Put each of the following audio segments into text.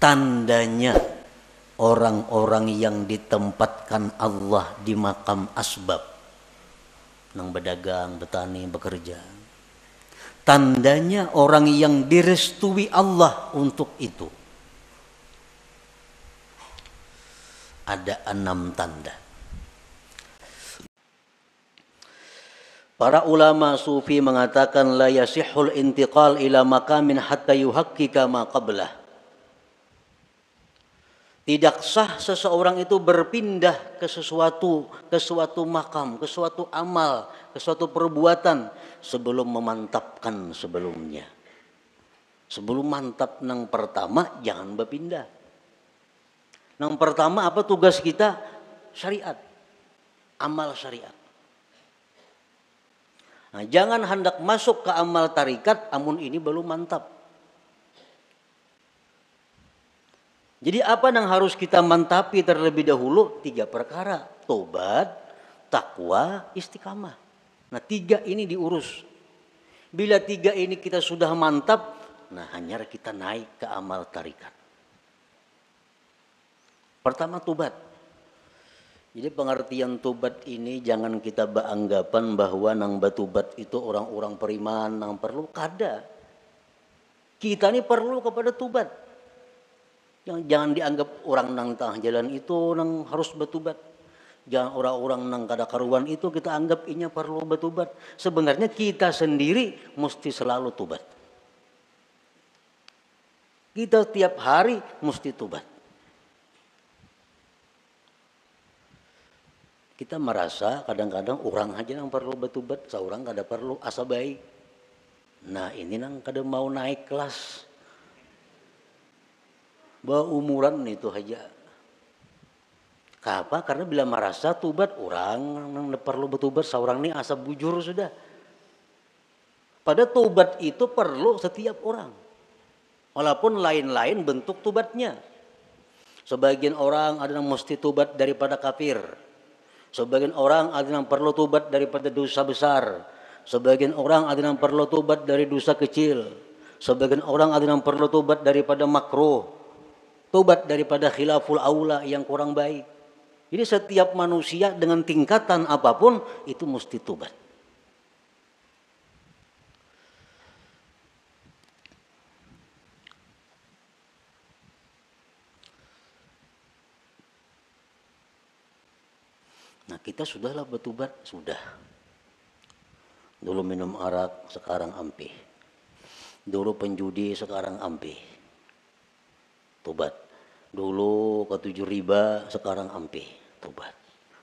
tandanya orang-orang yang ditempatkan Allah di makam asbab, nang berdagang, bertani, bekerja. Tandanya orang yang direstui Allah untuk itu. Ada 6 tanda. Para ulama sufi mengatakan la yasihul intiqal ila maqamin hatta yuhaqqika ma qablah. Tidak sah seseorang itu berpindah ke suatu makam, ke suatu amal, ke suatu perbuatan sebelum memantapkan sebelumnya. Sebelum mantap nang pertama jangan berpindah. Nang pertama apa tugas kita? Syariat. Amal syariat. Nah, jangan hendak masuk ke amal tarikat amun ini belum mantap. Jadi apa yang harus kita mantapi terlebih dahulu? 3 perkara. Tobat, takwa, istiqamah. Nah 3 ini diurus. Bila 3 ini kita sudah mantap, nah hanya kita naik ke amal tarikat. Pertama tobat. Jadi pengertian tobat ini jangan kita beranggapan bahwa nang batubat itu orang-orang periman nang perlu. Kada. Kita ini perlu kepada tobat. Jangan dianggap orang nang tengah jalan itu nang harus batubat. Jangan orang-orang nang kada karuan itu kita anggap inya perlu batubat. Sebenarnya kita sendiri mesti selalu tobat. Kita tiap hari mesti tobat. Kita merasa kadang-kadang orang aja yang perlu batubat, seorang kada perlu asa baik. Nah ini nang kada mau naik kelas. Umuran itu aja. Kenapa? Karena bila merasa tubat orang nang perlu batubat, seorang ini asa bujur sudah. Pada tubat itu perlu setiap orang. Walaupun lain-lain bentuk tubatnya. Sebagian orang ada yang mesti tubat daripada kafir. Sebagian orang ada yang perlu tobat daripada dosa besar. Sebagian orang ada yang perlu tobat dari dosa kecil. Sebagian orang ada yang perlu tobat daripada makruh. Tobat daripada khilaful aula yang kurang baik. Jadi setiap manusia dengan tingkatan apapun itu mesti tobat. Nah kita sudahlah bertobat, sudah. Dulu minum arak, sekarang ampih. Dulu penjudi, sekarang ampih. Tobat. Dulu ketujuh riba, sekarang ampih. Tobat.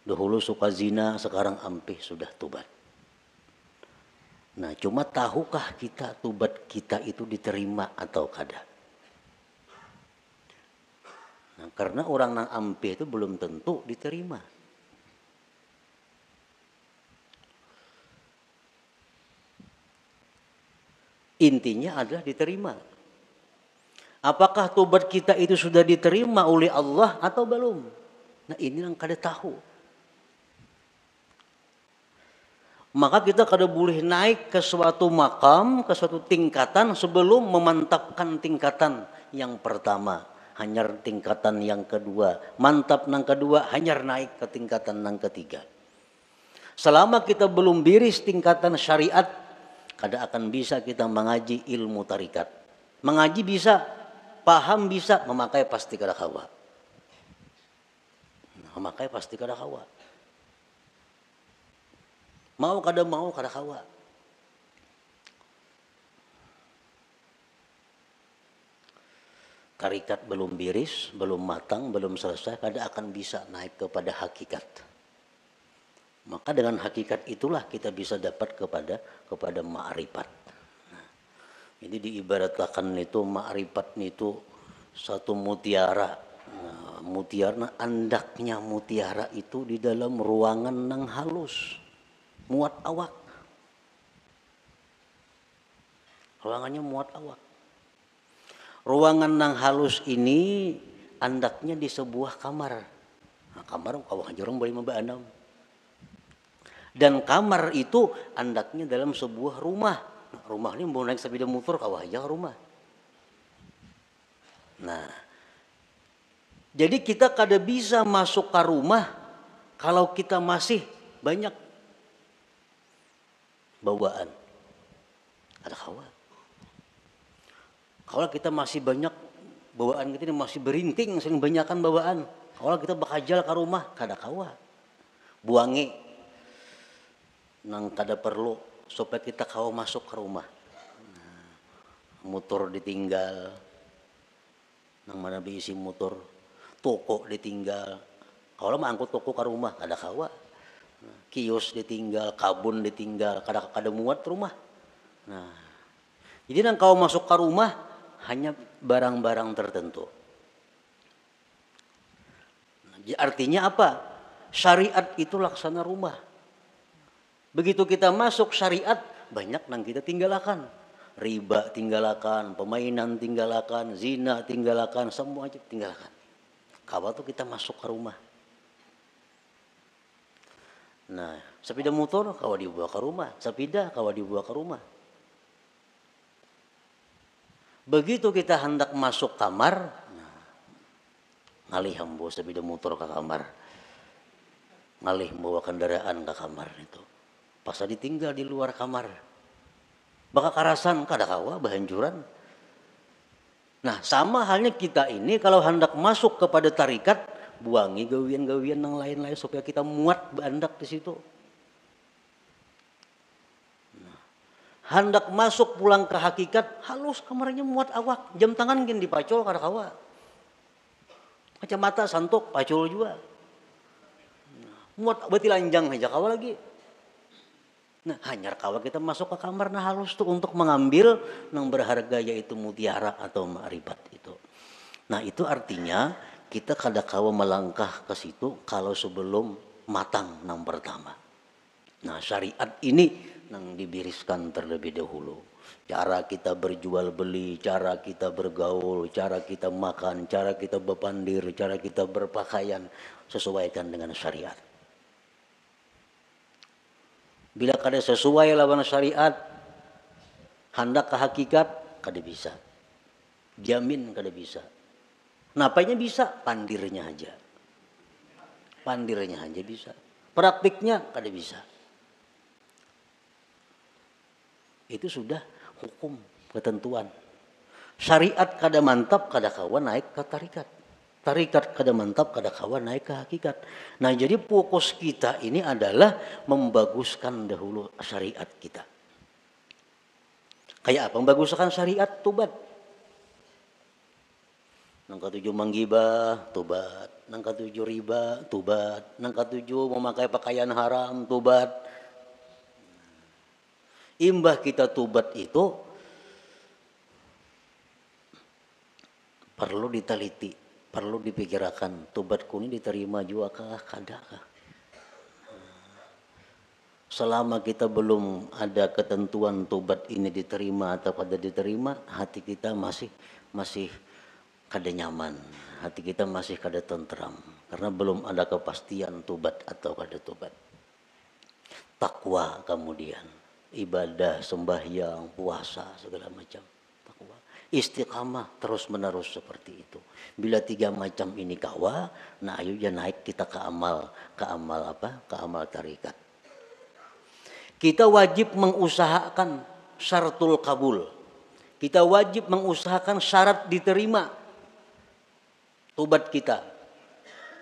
Dahulu suka zina, sekarang ampih, sudah tobat. Nah cuma tahukah kita tobat kita itu diterima atau kada? Nah, karena orang nang ampih itu belum tentu diterima. Intinya adalah diterima. Apakah tobat kita itu sudah diterima oleh Allah atau belum? Nah ini yang kada tahu. Maka kita kada boleh naik ke suatu makam, ke suatu tingkatan sebelum memantapkan tingkatan yang pertama. Hanya tingkatan yang kedua. Mantap nang kedua, hanya naik ke tingkatan nang ketiga. Selama kita belum biris tingkatan syariat, kada akan bisa kita mengaji ilmu tarikat. Mengaji bisa, paham bisa, memakai pasti kada kawa. Memakai pasti kada kawa. Mau kada kawa. Tarikat belum biris, belum matang, belum selesai, kada akan bisa naik kepada hakikat. Maka dengan hakikat itulah kita bisa dapat kepada ma'rifat. Nah, jadi diibaratkan itu ma'rifat itu satu mutiara. Nah, mutiara, andaknya mutiara itu di dalam ruangan nang halus, muat awak. Ruangannya muat awak. Ruangan nang halus ini andaknya di sebuah kamar. Nah, kamar kawah jorong boleh membaanam. Dan kamar itu andaknya dalam sebuah rumah. Rumah ini mau naik sepeda motor kawah aja rumah. Nah, Jadi kita kada bisa masuk ke rumah kalau kita masih banyak bawaan. Ada kawa. Kalau kita masih banyak bawaan kita ini masih berinting, sering banyakan bawaan. Kalau kita bakajal ke rumah, kada kawa. Buangi nang kada perlu supaya kita kawa masuk ke rumah. Motor ditinggal, nang mana diisi motor, toko ditinggal. Kalau mah angkut toko ke rumah, kada kawa. Kios ditinggal, kabun ditinggal, kada muat rumah. Nah, jadi nang kau masuk ke rumah hanya barang-barang tertentu. Artinya apa? Syariat itu laksana rumah. Begitu kita masuk syariat, banyak nang kita tinggalkan. Riba tinggalkan, pemainan tinggalkan, zina tinggalkan, semua aja tinggalkan. Kawa tuh kita masuk ke rumah. Nah, sepeda motor kawa dibawa ke rumah, sepeda kawa dibawa ke rumah. Begitu kita hendak masuk kamar, ngalih hambo sepeda motor ke kamar, ngalih bawa kendaraan ke kamar itu. Pas ditinggal di luar kamar, baka karasan kada kawa bahanjuran. Nah, sama halnya kita ini kalau hendak masuk kepada tarikat, buangi gawian-gawian yang lain-lain supaya kita muat bandak di situ. Hendak masuk pulang ke hakikat, halus kamarnya muat awak. Jam tangan gini dipacul kada kawa. Kacamata santok pacul juga. Muat berarti lanjang aja kawa lagi. Nah, hanyar kawa kita masuk ke kamar nah halus tuh untuk mengambil yang berharga yaitu mutiara atau ma'rifat itu. Nah, itu artinya kita kada kawa melangkah ke situ kalau sebelum matang yang pertama. Nah, syariat ini yang dibiriskan terlebih dahulu. Cara kita berjual beli, cara kita bergaul, cara kita makan, cara kita berpandir, cara kita berpakaian sesuaikan dengan syariat. Bila kada sesuai lawan syariat, hendak ke hakikat kada bisa. Jamin kada bisa. Napanya bisa? Pandirnya aja. Pandirnya aja bisa. Praktiknya kada bisa. Itu sudah hukum ketentuan. Syariat kada mantap kada kawan naik ke tarikat. Tarikat kada mantap kada kawan naik ke hakikat. Nah, jadi fokus kita ini adalah membaguskan dahulu syariat kita. Kayak apa membaguskan syariat? Tobat. Nang ketujuh menggibah, tobat. Nang ketujuh riba, tobat. Nang ketujuh memakai pakaian haram, tobat. Imbah kita tobat itu perlu diteliti, perlu dipikirkan. Tobatku ini diterima juga kah, kada kah? Selama kita belum ada ketentuan tobat ini diterima atau kada diterima, hati kita masih kada nyaman, hati kita masih kada tentram karena belum ada kepastian tobat atau kada tobat. Takwa kemudian. Ibadah, sembahyang, puasa, segala macam. Takwa. Istiqamah terus menerus seperti itu. Bila 3 macam ini kawa, nah ayo ya naik kita ke amal apa? Ke amal tarikat. Kita wajib mengusahakan syaratul kabul. Kita wajib mengusahakan syarat diterima tobat kita.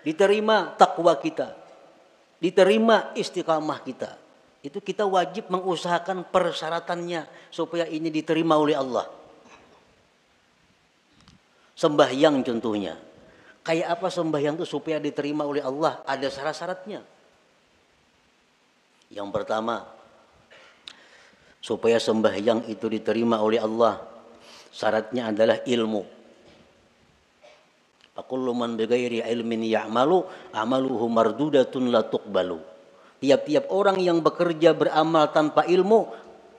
Diterima takwa kita. Diterima istiqamah kita. Itu kita wajib mengusahakan persyaratannya supaya ini diterima oleh Allah. Sembahyang contohnya. Kayak apa sembahyang itu supaya diterima oleh Allah? Ada syarat-syaratnya. Yang pertama, supaya sembahyang itu diterima oleh Allah, syaratnya adalah ilmu. Fakullu man bighairi ilmin ya'malu amaluhu mardudatun la tuqbalu. Tiap-tiap orang yang bekerja beramal tanpa ilmu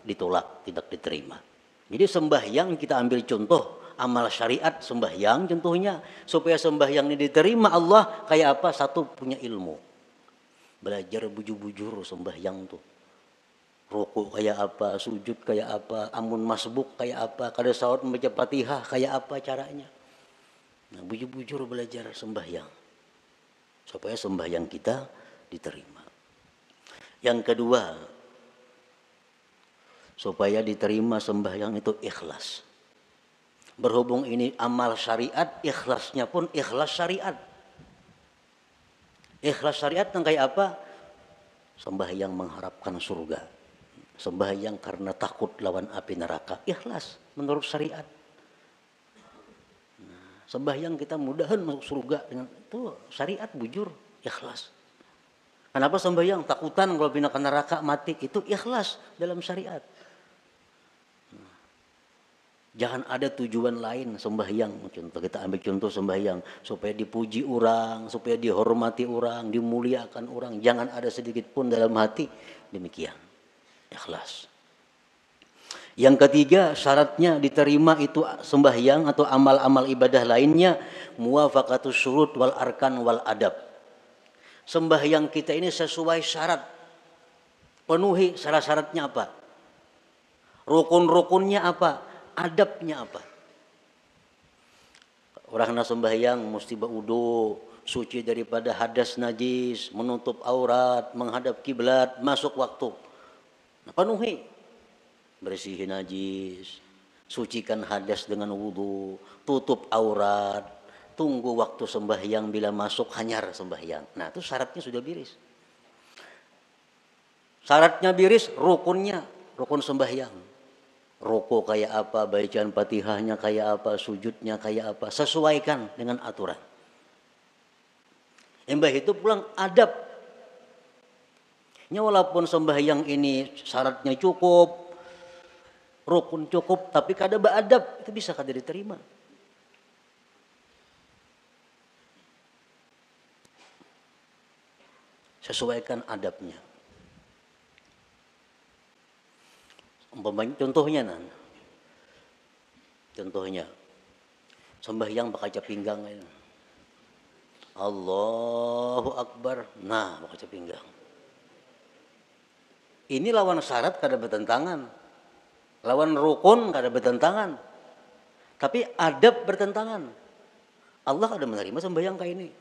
ditolak, tidak diterima. Jadi sembahyang kita ambil contoh amal syariat sembahyang contohnya supaya sembahyang ini diterima Allah kayak apa? Satu, punya ilmu. Belajar bujur-bujur sembahyang tuh. Rukuk kayak apa, sujud kayak apa, amun masbuk kayak apa, kada salat membaca Fatihah kayak apa caranya. Nah, bujur-bujur belajar sembahyang supaya sembahyang kita diterima. Yang kedua, supaya diterima sembahyang itu ikhlas. Berhubung ini amal syariat, ikhlasnya pun ikhlas syariat. Ikhlas syariat yang kayak apa? Sembahyang mengharapkan surga. Sembahyang karena takut lawan api neraka. Ikhlas menurut syariat. Sembahyang kita mudahan masuk surga dengan itu syariat bujur, ikhlas. Kenapa sembahyang? Takutan kalau pindah ke neraka mati, itu ikhlas dalam syariat. Jangan ada tujuan lain sembahyang. Contoh kita ambil contoh sembahyang supaya dipuji orang, supaya dihormati orang, dimuliakan orang. Jangan ada sedikit pun dalam hati demikian. Ikhlas. Yang ketiga, syaratnya diterima itu sembahyang atau amal-amal ibadah lainnya muwafaqatus syurut wal arkan wal adab. Sembahyang kita ini sesuai syarat. Penuhi syarat-syaratnya apa? Rukun-rukunnya apa? Adabnya apa? Orang nak sembahyang mesti berwudu, suci daripada hadas najis, menutup aurat, menghadap kiblat, masuk waktu. Nah, penuhi. Bersihin najis, sucikan hadas dengan wudu, tutup aurat, tunggu waktu sembahyang, bila masuk hanyar sembahyang. Nah, itu syaratnya sudah biris. Syaratnya biris, rukunnya, rukun sembahyang. Ruku kayak apa, bacaan Fatihahnya kayak apa, sujudnya kayak apa, sesuaikan dengan aturan. Embah itu pulang adab. Walaupun sembahyang ini syaratnya cukup, rukun cukup, tapi kada beradab, itu bisa kada diterima. Sesuaikan adabnya. Contohnya, contohnya sembahyang berkaca pinggang. Allahu Akbar, nah berkaca pinggang. Ini lawan syarat kada bertentangan. Lawan rukun kada bertentangan. Tapi adab bertentangan. Allah ada menerima sembahyang kayak ini.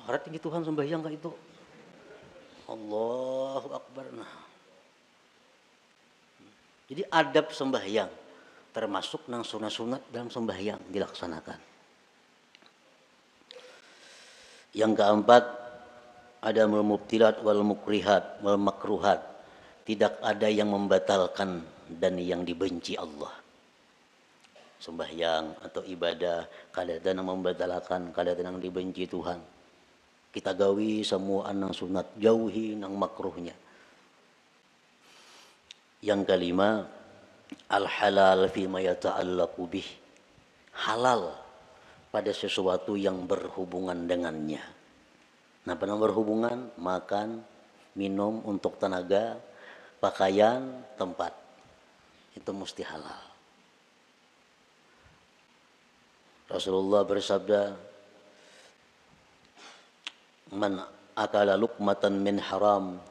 Harap tinggi Tuhan sembahyang kayak itu. Allahu Akbar. Nah. Jadi adab sembahyang termasuk nang sunat-sunat dalam sembahyang dilaksanakan. Yang keempat, ada mubtilat wal mukrihat wal makruhat. Tidak ada yang membatalkan dan yang dibenci Allah. Sembahyang atau ibadah kadang-kadang membatalkan, kadang-kadang dibenci Tuhan. Kita gawi semua nang sunat, jauhi nang makruhnya. Yang kelima, al-halal fima yata'allaqu bih. Halal pada sesuatu yang berhubungan dengannya. Nah, pernah berhubungan, makan, minum untuk tenaga, pakaian, tempat. Itu mesti halal. Rasulullah bersabda, man akala luqmatan min haram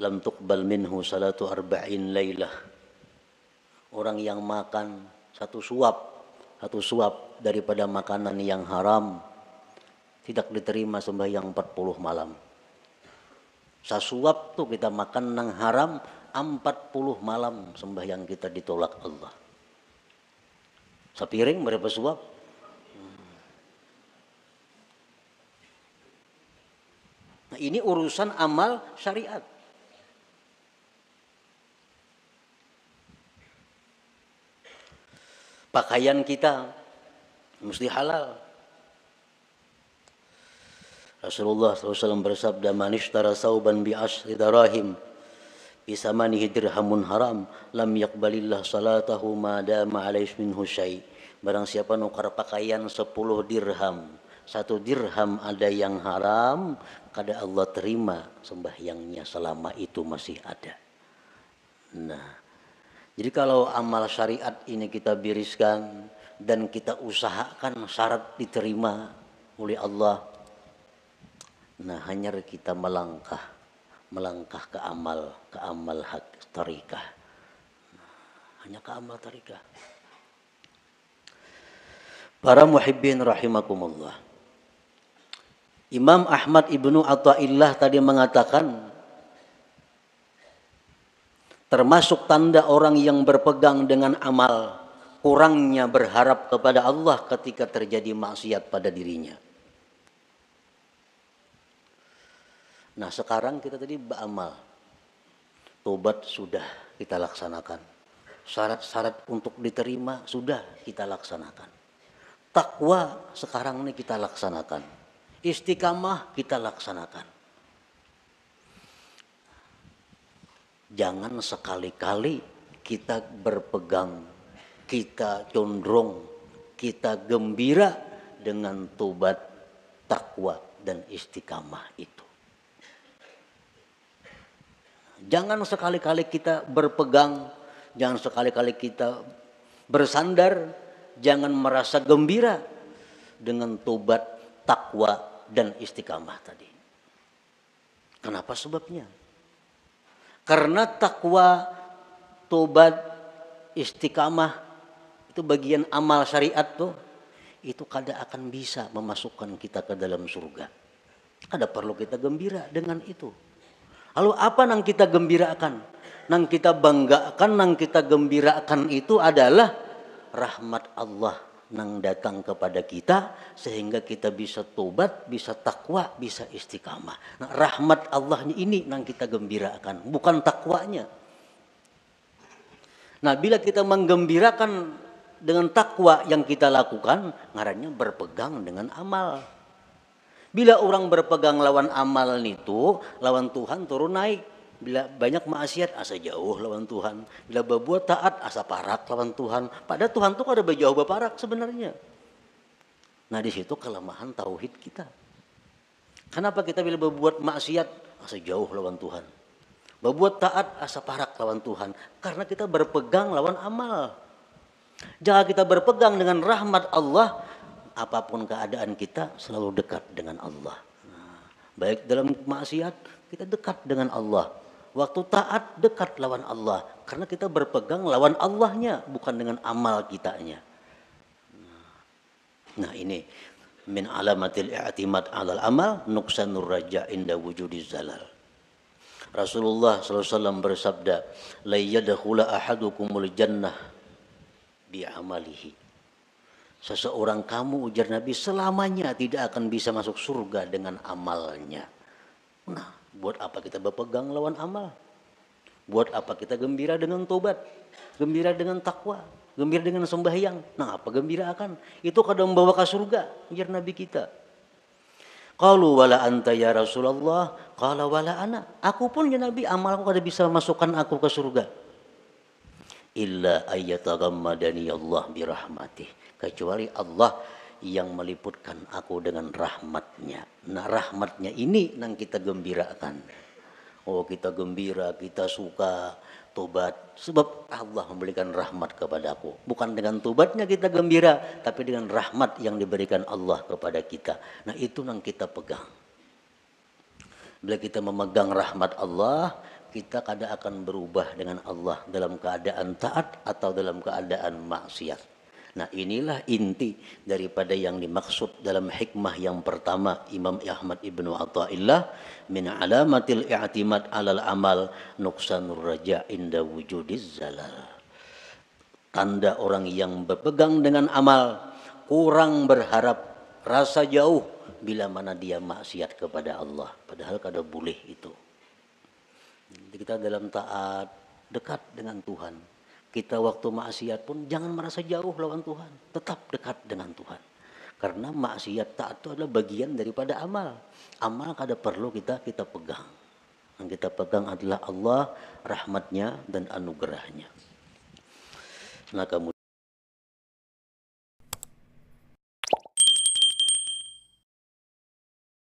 lam tuqbal minhu salatu arba'in laylah. Orang yang makan satu suap daripada makanan yang haram tidak diterima sembahyang 40 malam. Sasuap tuh kita makan nang haram, 40 malam sembahyang kita ditolak Allah. Sepiring berapa suap? Nah, ini urusan amal syariat. Pakaian kita mesti halal. Rasulullah SAW bersabda, man ishtara sauban bi ashri darahim bisamanihi dirhamun haram lam yaqbalillah salatahu ma dama alaihi minhu syai. Barang siapa nukar pakaian 10 dirham, 1 dirham ada yang haram, kada Allah terima sembahyangnya selama itu masih ada. Nah, jadi kalau amal syariat ini kita biriskan dan kita usahakan syarat diterima oleh Allah, nah hanya kita melangkah ke amal hak tarikah. Hanya ke amal tarikah. Para muhibbin rahimakumullah. Imam Ahmad Ibnu Athaillah tadi mengatakan, termasuk tanda orang yang berpegang dengan amal, kurangnya berharap kepada Allah ketika terjadi maksiat pada dirinya. Nah sekarang kita tadi beramal, tobat sudah kita laksanakan, syarat-syarat untuk diterima sudah kita laksanakan, takwa sekarang ini kita laksanakan, istiqamah kita laksanakan. Jangan sekali-kali kita berpegang, kita condong, kita gembira dengan tobat, takwa, dan istiqamah itu. Jangan sekali-kali kita berpegang, jangan sekali-kali kita bersandar, jangan merasa gembira dengan tobat, takwa, dan istiqamah tadi. Kenapa sebabnya? Karena takwa, tobat, istiqamah itu bagian amal syariat tuh, itu kada akan bisa memasukkan kita ke dalam surga. Kada perlu kita gembira dengan itu. Lalu apa yang kita gembirakan? Yang kita banggakan, yang kita gembirakan itu adalah rahmat Allah yang datang kepada kita sehingga kita bisa tobat, bisa takwa, bisa istiqamah. Nah, rahmat Allahnya ini yang kita gembirakan, bukan takwanya. Nah, bila kita menggembirakan dengan takwa yang kita lakukan, ngarannya berpegang dengan amal. Bila orang berpegang lawan amal itu, lawan Tuhan turun naik. Bila banyak maksiat, asa jauh lawan Tuhan. Bila berbuat taat, asa parak lawan Tuhan. Padahal Tuhan tuh ada jauh berparak sebenarnya. Nah di situ kelemahan tauhid kita. Kenapa kita bila berbuat maksiat, asa jauh lawan Tuhan. Berbuat taat, asa parak lawan Tuhan. Karena kita berpegang lawan amal. Jangan kita berpegang dengan rahmat Allah, apapun keadaan kita selalu dekat dengan Allah. Nah, baik dalam maksiat kita dekat dengan Allah. Waktu taat dekat lawan Allah. Karena kita berpegang lawan Allahnya, bukan dengan amal kitanya. Nah ini min alamatil i'timad alal amal nuqsanur raja inda wujudiz zalal. Rasulullah SAW bersabda, la yadkhula ahadukumul jannah bi amalihi. Seseorang kamu, ujar Nabi, selamanya tidak akan bisa masuk surga dengan amalnya. Nah, buat apa kita berpegang lawan amal? Buat apa kita gembira dengan tobat? Gembira dengan takwa? Gembira dengan sembahyang? Nah, apa gembira akan? Itu kadang membawa ke surga, ujar Nabi kita. Qalu wala anta ya Rasulullah, qala wala ana. Aku pun ya Nabi, amalku kada bisa masukkan aku ke surga. Illa ayyataghammadani Allah birahmatih. Kecuali Allah yang meliputkan aku dengan rahmatnya. Nah rahmatnya ini yang kita gembirakan. Oh kita gembira, kita suka tobat. Sebab Allah memberikan rahmat kepadaku. Bukan dengan tobatnya kita gembira, tapi dengan rahmat yang diberikan Allah kepada kita. Nah itu yang kita pegang. Bila kita memegang rahmat Allah, kita kada akan berubah dengan Allah dalam keadaan taat atau dalam keadaan maksiat. Nah inilah inti daripada yang dimaksud dalam hikmah yang pertama Imam Ahmad Ibnu Athaillah, min alamatil i'timad alal amal nuqsanur raja inda wujudiz zalal. Tanda orang yang berpegang dengan amal, kurang berharap, rasa jauh bila mana dia maksiat kepada Allah. Padahal kada boleh itu. Kita dalam taat dekat dengan Tuhan. Kita waktu maksiat pun jangan merasa jauh lawan Tuhan. Tetap dekat dengan Tuhan. Karena maksiat taat itu adalah bagian daripada amal. Amal kada perlu kita pegang. Yang kita pegang adalah Allah, rahmatnya dan anugerahnya. Nah kemudian